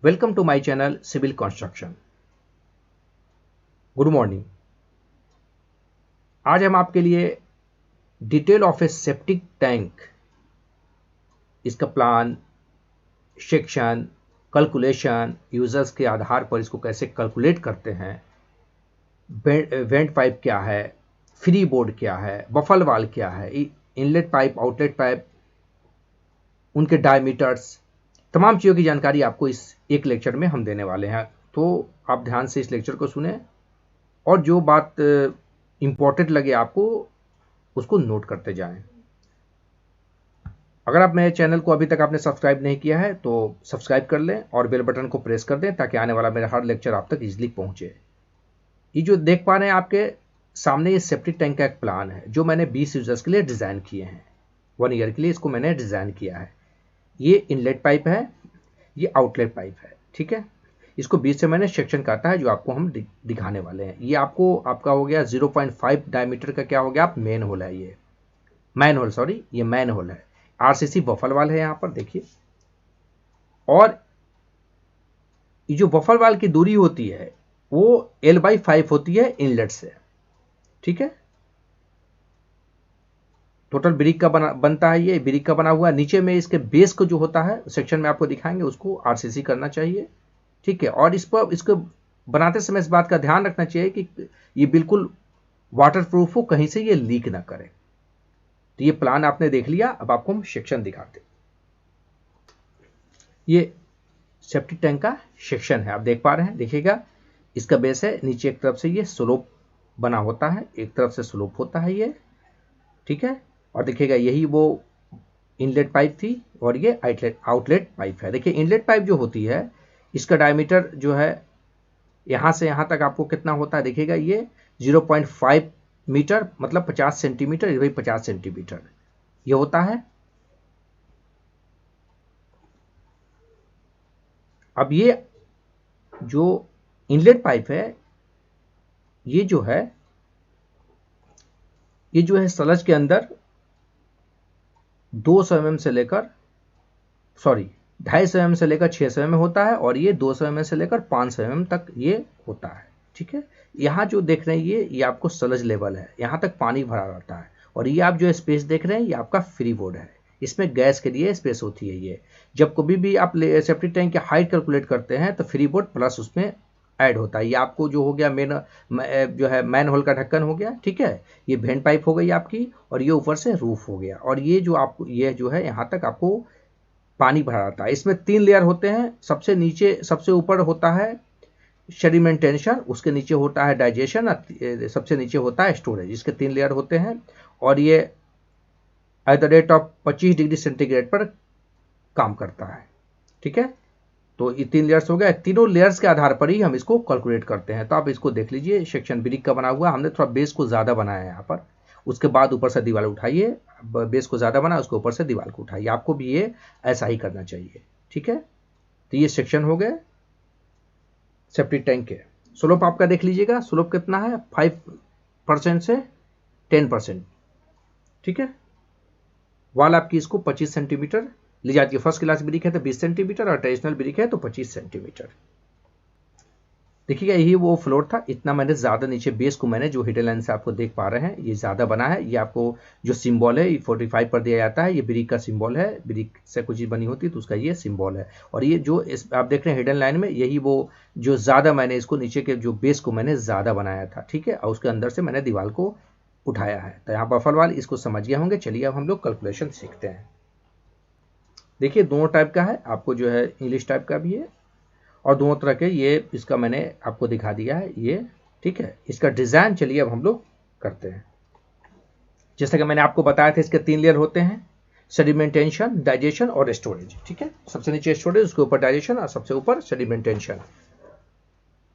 Welcome to my channel civil construction. Good morning. आज हम आपके लिए detail of a septic tank, इसका प्लान, सेक्शन, कैलकुलेशन, यूजर्स के आधार पर इसको कैसे कैलकुलेट करते हैं, वेंट पाइप क्या है, फ्री बोर्ड क्या है, बफल वाल क्या है, इनलेट पाइप, आउटलेट पाइप, उनके डायमीटर्स, तमाम चीज़ों की जानकारी आपको इस एक लेक्चर में हम देने वाले हैं। तो आप ध्यान से इस लेक्चर को सुने और जो बात इंपॉर्टेंट लगे आपको उसको नोट करते जाएं। अगर आप मेरे चैनल को अभी तक आपने सब्सक्राइब नहीं किया है तो सब्सक्राइब कर लें और बेल बटन को प्रेस कर दें ताकि आने वाला मेरा हर लेक्चर आप तक इजीली पहुंचे। ये जो देख पा रहे हैं आपके सामने, ये सेप्टिक टैंक का एक प्लान है जो मैंने 20 यूजर्स के लिए डिज़ाइन किए हैं। 1 ईयर के लिए इसको मैंने डिज़ाइन किया है। ये इनलेट पाइप है, ये आउटलेट पाइप है, ठीक है। इसको 20 से मैंने सेक्शन काटा है जो आपको हम दिखाने वाले हैं। ये आपका हो गया 0.5 डायमीटर का, क्या हो गया, आप मेन होल है, ये मैन होल, सॉरी ये मैन होल है। आरसीसी बफल वाल है यहाँ पर देखिए, और ये जो बफल वाल की दूरी होती है वो L/5 होती है इनलेट से, ठीक है। टोटल ब्रिक का बनता है, ये ब्रिक का बना हुआ है। नीचे में इसके बेस को जो होता है सेक्शन में आपको दिखाएंगे, उसको आरसीसी करना चाहिए, ठीक है। और इसको बनाते समय इस बात का ध्यान रखना चाहिए कि ये बिल्कुल वाटरप्रूफ हो, कहीं से ये लीक ना करे। तो ये प्लान आपने देख लिया, अब आपको हम सेक्शन दिखाते। ये सेप्टिक टैंक का सेक्शन है, आप देख पा रहे हैं, देखिएगा इसका बेस है, नीचे एक तरफ से ये स्लोप बना होता है, एक तरफ से स्लोप होता है ये, ठीक है। और देखिएगा यही वो इनलेट पाइप थी और ये आउटलेट पाइप है। देखिए इनलेट पाइप जो होती है इसका डायमीटर जो है यहां से यहां तक आपको कितना होता है, देखिएगा ये 0.5 मीटर, मतलब 50 सेंटीमीटर, ये 50 सेंटीमीटर ये होता है। अब ये जो इनलेट पाइप है ये जो है सलज के अंदर 200 mm से लेकर 250 mm से लेकर 600 mm होता है, और ये 200 mm से लेकर 500 mm तक ये होता है, ठीक है। यहाँ जो देख रहे हैं ये आपको सलज लेवल है, यहाँ तक पानी भरा रहता है। और ये आप जो स्पेस देख रहे हैं ये आपका फ्री बोर्ड है, इसमें गैस के लिए स्पेस होती है। ये जब कभी भी आप सेप्टिक टैंक की हाइट कैलकुलेट करते हैं तो फ्री बोर्ड प्लस उसमें ऐड होता है। ये आपको जो हो गया मैन होल का ढक्कन हो गया, ठीक है। ये वेंट पाइप हो गई आपकी, और ये ऊपर से रूफ हो गया, और ये जो है यहाँ तक आपको पानी भरा रहता है। इसमें 3 लेयर होते हैं। सबसे ऊपर होता है सेडिमेंटेशन, उसके नीचे होता है डाइजेशन, और सबसे नीचे होता है स्टोरेज। इसके 3 लेयर होते हैं, और ये at the rate of 25 degree centigrade पर काम करता है, ठीक है। तो ये 3 लेयर्स हो गए। तीनों लेयर्स के आधार पर ही हम इसको कैलकुलेट करते हैं। तो आप इसको देख लीजिए, सेक्शन ब्रिक का बना हुआ, हमने थोड़ा बेस को ज़्यादा बनाया है यहाँ पर, उसके बाद ऊपर से दीवार उठाइए, बेस को ज़्यादा बना, उसके ऊपर से दीवार को उठाइए। आपको भी ये ऐसा ही करना चाहिए, ठीक है। तो ये सेक्शन हो गए सेप्टिक टैंक के। स्लोप आपका देख लीजिएगा, स्लोप कितना है, 5% से 10%, ठीक है। वाल आपकी इसको 25 सेंटीमीटर ली जाती है। फर्स्ट क्लास ब्रिक है तो 20 सेंटीमीटर, और ट्रेडिशनल ब्रिक है तो 25 सेंटीमीटर। देखिएगा यही वो फ्लोर था, इतना मैंने ज़्यादा नीचे बेस को मैंने जो हिडन लाइन से आपको देख पा रहे हैं ये ज़्यादा बना है। ये आपको जो सिंबल है ये 45 पर दिया जाता है, ये ब्रिक का सिंबल है, ब्रिक से कुछ चीज़ बनी होती है तो उसका ये सिंबल है। और ये जो आप देख रहे हैं हिडन लाइन में, यही वो जो ज़्यादा मैंने इसको नीचे के जो बेस को मैंने ज़्यादा बनाया था, ठीक है। और उसके अंदर से मैंने दीवार को उठाया है। तो यहाँ बफर वाल इसको समझ गए होंगे। चलिए अब हम लोग कैलकुलेशन सीखते हैं। देखिए दोनों टाइप का है, आपको जो है इंग्लिश टाइप का भी है, और दोनों तरह के ये इसका मैंने आपको दिखा दिया है ये, ठीक है। इसका डिज़ाइन चलिए अब हम लोग करते हैं। जैसा कि मैंने आपको बताया था इसके 3 लेयर होते हैं, सेडिमेंटेशन, डाइजेशन और स्टोरेज, ठीक है। सबसे नीचे स्टोरेज, उसके ऊपर डाइजेशन, और सबसे ऊपर सेडिमेंटेशन,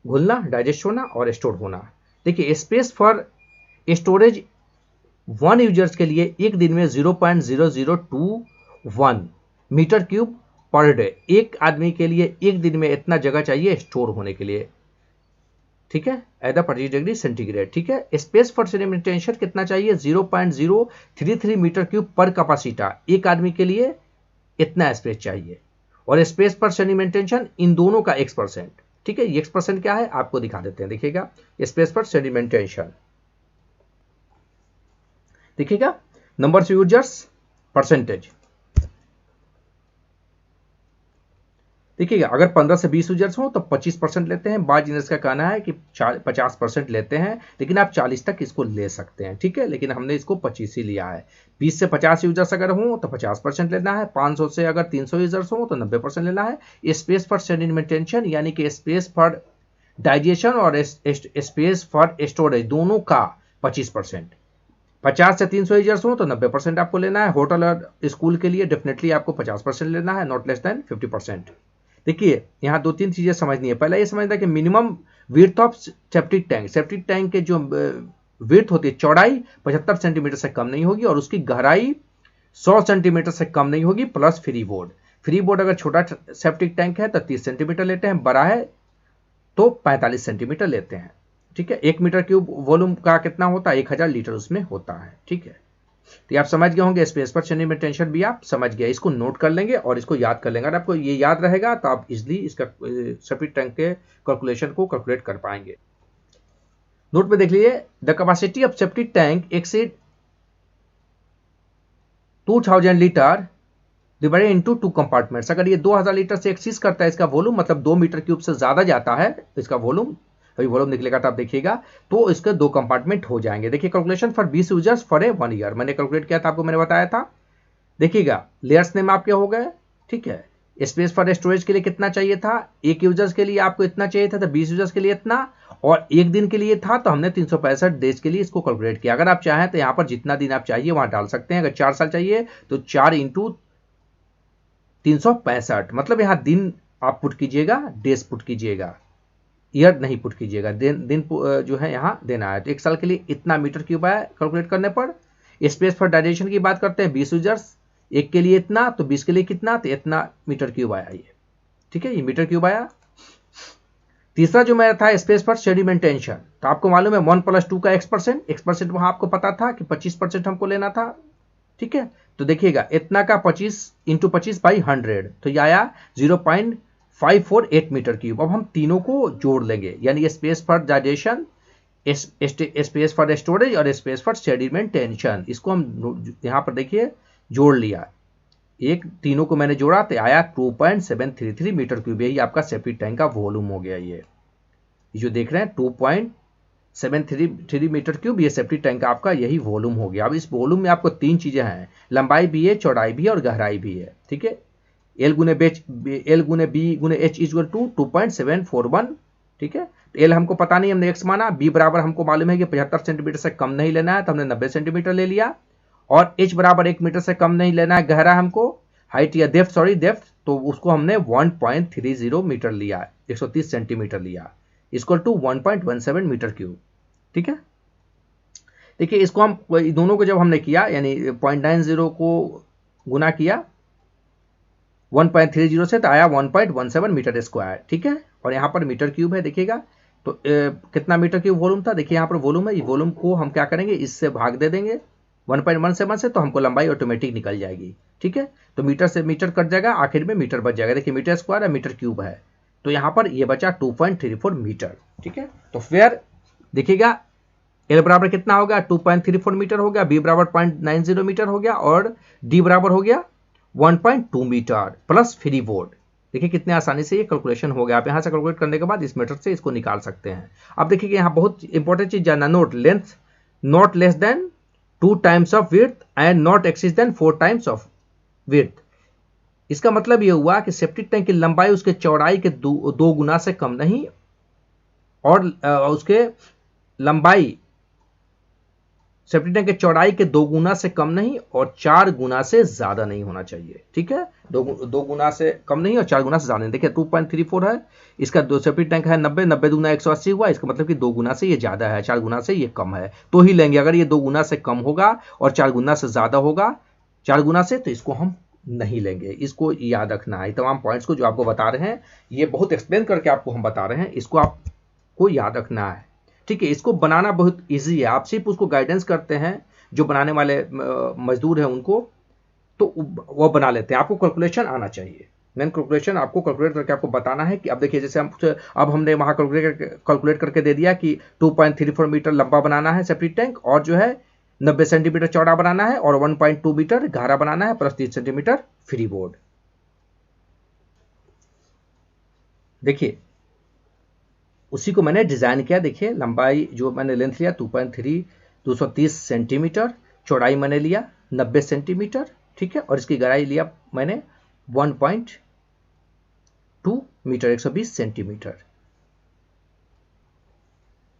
घुलना, डाइजेस्ट होना और स्टोर होना। देखिए स्पेस फॉर स्टोरेज 1 यूजर्स के लिए एक दिन में 0.0021 मीटर क्यूब पर डे। एक आदमी के लिए एक दिन में इतना जगह चाहिए स्टोर होने के लिए, ठीक है, एट 25 डिग्री सेंटीग्रेड, ठीक है। स्पेस फॉर सेडिमेंटेशन कितना चाहिए, 0.033 मीटर क्यूब पर कैपेसिटा। एक आदमी के लिए इतना स्पेस चाहिए। और स्पेस पर सेडिमेंटेशन इन दोनों का x%। ठीक है, ये x% क्या है आपको दिखा देते हैं, देखिएगा स्पेस पर सेडिमेंटेशन, देखिएगा नंबर ऑफ यूजर्स परसेंटेज। देखिएगा अगर 15 से 20 यूजर्स हो तो 25% लेते हैं। बाज इंडेक्स का कहना है कि 50% लेते हैं, लेकिन आप 40 तक इसको ले सकते हैं। ठीक है, लेकिन हमने इसको 25 ही लिया है। 20 से 50 यूजर्स अगर हो तो 50% लेना है। 500 से अगर 300 यूजर्स हो तो 90% लेना है। स्पेस फॉर सेडिमेंटेशन यानी कि स्पेस फॉर डाइजेशन और स्पेस फॉर स्टोरेज दोनों का 25%। 50 से 300 यूजर्स हो तो 90% आपको लेना है। होटल और स्कूल के लिए डेफिनेटली आपको 50% लेना है, नॉट लेस देन 50%। देखिए यहाँ 2-3 चीजें समझनी है। पहला ये समझना कि minimum width of septic tank के जो विड्थ होती है, चौड़ाई 75 सेंटीमीटर से कम नहीं होगी और उसकी गहराई 100 सेंटीमीटर से कम नहीं होगी, प्लस फ्री बोर्ड अगर छोटा सेप्टिक टैंक है तो 30 सेंटीमीटर लेते हैं, बड़ा है तो 45 सेंटीमीटर लेते हैं। ठीक है, 1 मीटर क्यूब वॉल्यूम का कितना होता है, 1000 लीटर उसमें होता है। ठीक है, तो आप समझ गए होंगे स्पेस पर सेडिमेंटेशन भी आप समझ गए। इसको नोट कर लेंगे और इसको याद कर लेंगे। अगर आपको ये याद रहेगा तो आप इजिली इसका सेप्टिक टैंक के कैलकुलेशन को कैलकुलेट कर पाएंगे। नोट में देख लीजिए, the capacity of septic tank exceed 2000 litre divided into 2 compartments. अगर ये 2000 लीटर से एक्सीड करता है इसका वॉल्यूम, मतलब 2 मीटर क्यूब से ज्यादा जाता है इसका वॉल्यूम, अभी वॉल्यूम निकलेगा तो आप देखिएगा, तो इसके 2 कंपार्टमेंट हो जाएंगे। देखिए calculation for 20 users for a 1 year मैंने कैलकुलेट किया था, आपको मैंने बताया था। देखिएगा लेयर्स नेम आपके हो गए। ठीक है, स्पेस फॉर स्टोरेज के लिए कितना चाहिए था, 1 यूजर्स के लिए आपको इतना चाहिए था, तो 20 यूजर्स के लिए इतना, और 1 दिन के लिए था तो हमने 365 डेज के लिए इसको कैलकुलेट किया। अगर आप चाहें तो यहाँ पर जितना दिन आप चाहिए वहां डाल सकते हैं। अगर 4 साल चाहिए तो 4 इंटू 365, मतलब यहाँ दिन आप पुट कीजिएगा, डेज पुट कीजिएगा, ईयर नहीं पुट कीजिएगा। दिन जो है यहाँ देना है। तो 1 साल के लिए इतना मीटर क्यूब आया कैलकुलेट करने पर। स्पेस फॉर डाइजेशन की बात करते हैं, 20 यूजर्स, 1 के लिए इतना तो 20 के लिए कितना, तो इतना मीटर क्यूब आया ये। ठीक है, ये मीटर क्यूब आया। तीसरा जो मेरा था स्पेस फॉर सेडिमेंटेशन, तो आपको मालूम है 1 + 2 का x% वहां आपको पता था कि 25% हमको लेना था। ठीक है, तो देखिएगा इतना का 25 × 25/100, तो ये आया 0.548 मीटर क्यूब। अब हम तीनों को जोड़ लेंगे, यानी space for digestion, space for storage और स्पेस फॉर सेडिमेंटेशन। इसको हम यहां पर देखिए जोड़ लिया, तीनों को मैंने जोड़ा तो आया 2.733 मीटर क्यूब। यही आपका सेप्टिक टैंक का वॉल्यूम हो गया। ये जो देख रहे हैं 2.733 मीटर क्यूब, ये सेप्टिक टैंक का आपका यही वॉल्यूम हो गया। अब इस वॉल्यूम में आपको 3 चीजें हैं, लंबाई भी है, चौड़ाई भी है और गहराई भी है। ठीक है, L × B × H = 2.741। ठीक है, L हमको पता नहीं, हमने x माना। B बराबर हमको मालूम है कि 75 सेंटीमीटर से कम नहीं लेना है, तो हमने 90 सेंटीमीटर ले लिया। और H बराबर 1 मीटर से कम नहीं लेना है, गहरा हमको हाइट या डेप्थ, तो उसको हमने 1.30 मीटर लिया, 130 सेंटीमीटर लिया, इक्वल टू 1.17 मीटर क्यूब। ठीक है, देखिए इसको हम दोनों को जब हमने किया, यानी 0.90 को गुना किया 1.30 से, तो आया 1.17 मीटर स्क्वायर। ठीक है, और यहाँ पर मीटर क्यूब है, देखिएगा तो कितना मीटर क्यूब वॉल्यूम था। देखिए यहाँ पर वॉल्यूम है, ये वॉल्यूम को हम क्या करेंगे, इससे भाग दे देंगे 1.17 से, तो हमको लंबाई ऑटोमेटिक निकल जाएगी। ठीक है, तो मीटर से मीटर कट जाएगा, आखिर में मीटर बच जाएगा। देखिए मीटर स्क्वायर है, मीटर क्यूब है, तो यहाँ पर ये बचा 2.34 मीटर। ठीक है, तो फिर देखिएगा L बराबर कितना हो गया, 2.34 मीटर हो गया, B बराबर 0.90 मीटर हो गया, और D बराबर हो गया 1.2 मीटर प्लस फ्री बोर्ड। देखिए कितने आसानी से ये कैलकुलेशन हो गया। आप यहाँ से कैलकुलेट करने के बाद इस मेथड से इसको निकाल सकते हैं। अब देखिए यहाँ बहुत इंपॉर्टेंट चीज जानना, note length not less than 2 times of width and not exceed than 4 times of width. इसका मतलब ये हुआ कि सेप्टिक टैंक की लंबाई उसके चौड़ाई के 2 गुना से कम नहीं, और उसके लंबाई सेप्टिक टैंक के चौड़ाई के 2 गुना से कम नहीं और 4 गुना से ज्यादा नहीं होना चाहिए। ठीक है, 2 गुना से कम नहीं और 4 गुना से ज्यादा नहीं। देखिए 2.34 है, इसका सेप्टिक टैंक है 90 दूना 180 हुआ, इसका मतलब कि 2 गुना से ये ज्यादा है, 4 गुना से ये कम है, तो ही लेंगे। अगर ये 2 गुना से कम होगा और 4 गुना से ज्यादा होगा, 4 गुना से, तो इसको हम नहीं लेंगे। इसको याद रखना है। तमाम पॉइंट्स को जो आपको बता रहे हैं, ये बहुत एक्सप्लेन करके आपको हम बता रहे हैं, इसको आपको याद रखना है। ठीक है, इसको बनाना बहुत इजी है, आप सिर्फ उसको गाइडेंस करते हैं, जो बनाने वाले मजदूर हैं उनको, तो वो बना लेते हैं। आपको कैलकुलेशन आना चाहिए, मेन कैलकुलेशन आपको कैलकुलेट करके आपको बताना है कि अब देखिए जैसे अब हमने वहाँ कैलकुलेट करके दे दिया कि 2.34 मीटर लंबा बनाना है सेप्टिक टैंक और जो है 90 सेंटीमीटर चौड़ा बनाना है और 1.2 मीटर गहरा बनाना है प्लस 30 सेंटीमीटर फ्री बोर्ड। देखिए उसी को मैंने डिज़ाइन किया। देखिए लंबाई जो मैंने लेंथ लिया 230 सेंटीमीटर, चौड़ाई मैंने लिया 90 सेंटीमीटर, ठीक है, और इसकी गहराई लिया मैंने 1.2 मीटर 120 सेंटीमीटर।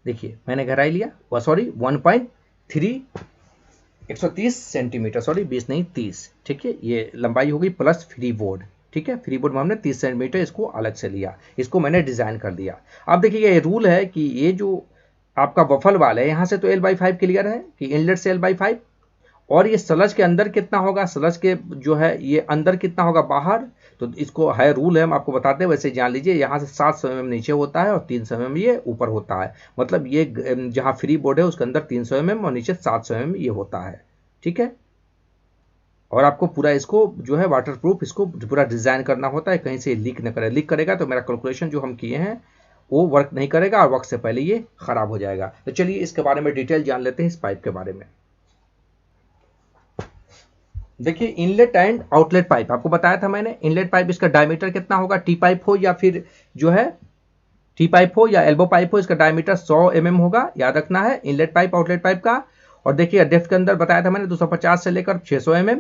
देखिए मैंने गहराई लिया 1.3 130 सेंटीमीटर, 20 नहीं 30, ठीक है, ये लंबाई होगी प्लस फ्री बोर्ड, ठीक है। फ्री बोर्ड में हमने 30 सेंटीमीटर इसको अलग से लिया, इसको मैंने डिजाइन कर दिया। अब देखिए ये रूल है कि ये जो आपका बफल वाल है यहाँ से तो L/5 क्लियर है कि इनलेट से L/5, और ये सलज के अंदर कितना होगा, सलज के जो है ये अंदर कितना होगा बाहर, तो इसको है रूल है, हम आपको बताते हैं, वैसे जान लीजिए यहाँ से 700 mm नीचे होता है और 300 mm ये ऊपर होता है। मतलब ये जहाँ फ्री बोर्ड है उसके अंदर 300 mm और नीचे 700 mm ये होता है, ठीक है। और आपको पूरा इसको जो है वाटरप्रूफ इसको पूरा डिजाइन करना होता है, कहीं से लीक न करे। लीक करेगा तो मेरा कैलकुलेशन जो हम किए हैं वो वर्क नहीं करेगा और वक्त से पहले ये खराब हो जाएगा। तो चलिए इसके बारे में डिटेल जान लेते हैं इस पाइप के बारे में। देखिए इनलेट एंड आउटलेट पाइप आपको बताया था मैंने। इनलेट पाइप इसका डायमीटर कितना होगा, टी पाइप हो या फिर जो है टी पाइप हो या एल्बो पाइप हो, इसका डायमीटर 100 mm होगा, याद रखना है इनलेट पाइप आउटलेट पाइप का। और देखिए डेप्थ के अंदर बताया था मैंने 250 से लेकर 600 mm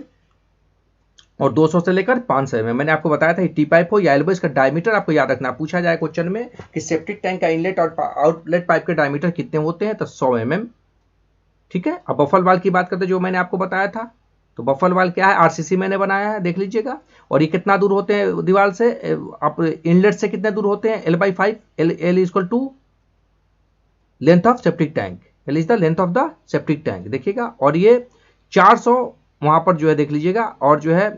और 200 से लेकर 500 mm। मैंने आपको बताया था टी पाइप हो या एल्बो, इसका डायमीटर आपको याद रखना। पूछा जाए क्वेश्चन में कि सेप्टिक टैंक का इनलेट और आउटलेट पाइप के डायमीटर कितने होते हैं, तो 100 mm, ठीक है। अब बफल वाल की बात करते जो मैंने आपको बताया था, तो बफल वाल क्या है, आरसीसी मैंने बनाया है, देख लीजिएगा। और ये कितना दूर होते हैं दीवार से, आप इनलेट से कितने दूर होते हैं, L/5, L equal to length of septic tank, L is the length of the septic tank, देखिएगा। और ये 400 वहां पर जो है देख लीजिएगा, और जो है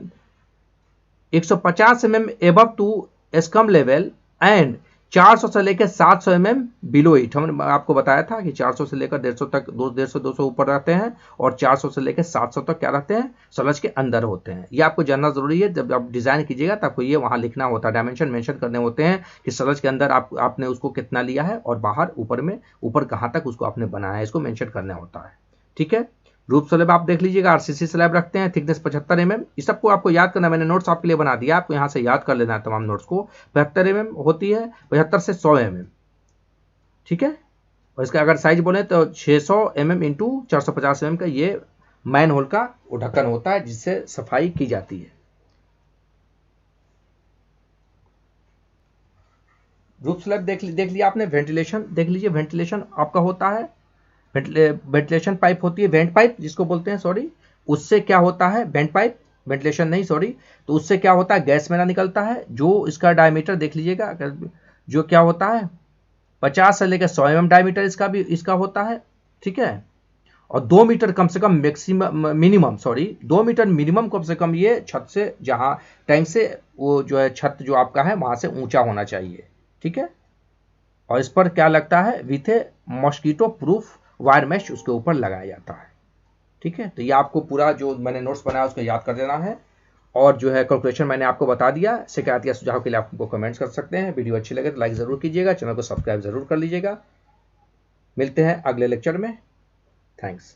150 mm एबव टू एस्कम लेवल एंड 400 से लेकर 700 mm बिलो इट। हमने आपको बताया था कि 400 से लेकर 150 तक 200 ऊपर रहते हैं और 400 से लेकर 700 तक क्या रहते हैं, सलज के अंदर होते हैं। ये आपको जानना जरूरी है, जब आप डिजाइन कीजिएगा तो आपको ये वहां लिखना होता है, डायमेंशन मेंशन करने होते हैं कि सलज के अंदर आपने उसको कितना लिया है और बाहर ऊपर में ऊपर कहाँ तक उसको आपने बनाया है, इसको मेंशन करना होता है, ठीक है। रूप स्लैब आप देख लीजिएगा, आरसीसी स्लैब रखते हैं, थिकनेस 75 mm। इस सबको आपको याद करना, मैंने नोट्स आपके लिए बना दिया, आपको यहाँ से याद कर लेना है तमाम नोट्स को। 75 mm होती है, 75 से 100 mm, ठीक है। और इसका अगर साइज बोले तो 600 mm इंटू 450 mm का ये मैन होल का ढक्कन होता है जिससे सफाई की जाती है। रूफ स्लैब देख लिया आपने। वेंटिलेशन देख लीजिए, वेंटिलेशन आपका होता है, वेंटिलेशन पाइप होती है, वेंट पाइप जिसको बोलते हैं, सॉरी, उससे क्या होता है, वेंट पाइप, वेंटिलेशन नहीं सॉरी, तो उससे क्या होता है, गैस मेरा निकलता है, जो इसका डायमीटर देख लीजिएगा, जो क्या होता है 50 से लेकर 100 mm डायमीटर इसका होता है, ठीक है। और 2 मीटर कम से कम मैक्सिमम मिनिमम 2 मीटर मिनिमम कम से कम ये छत से, जहां टैंक से वो जो है छत जो आपका है वहां से ऊंचा होना चाहिए, ठीक है। और इस पर क्या लगता है, with A mosquito proof wire mesh उसके ऊपर लगाया जाता है, ठीक है। तो ये आपको पूरा जो मैंने नोट्स बनाया उसको याद कर देना है। और जो है कैलकुलेशन मैंने आपको बता दिया। शिकायत या सुझाव के लिए आपको कमेंट्स कर सकते हैं। वीडियो अच्छी लगे तो लाइक जरूर कीजिएगा, चैनल को सब्सक्राइब जरूर कर लीजिएगा। मिलते हैं अगले लेक्चर में। थैंक्स।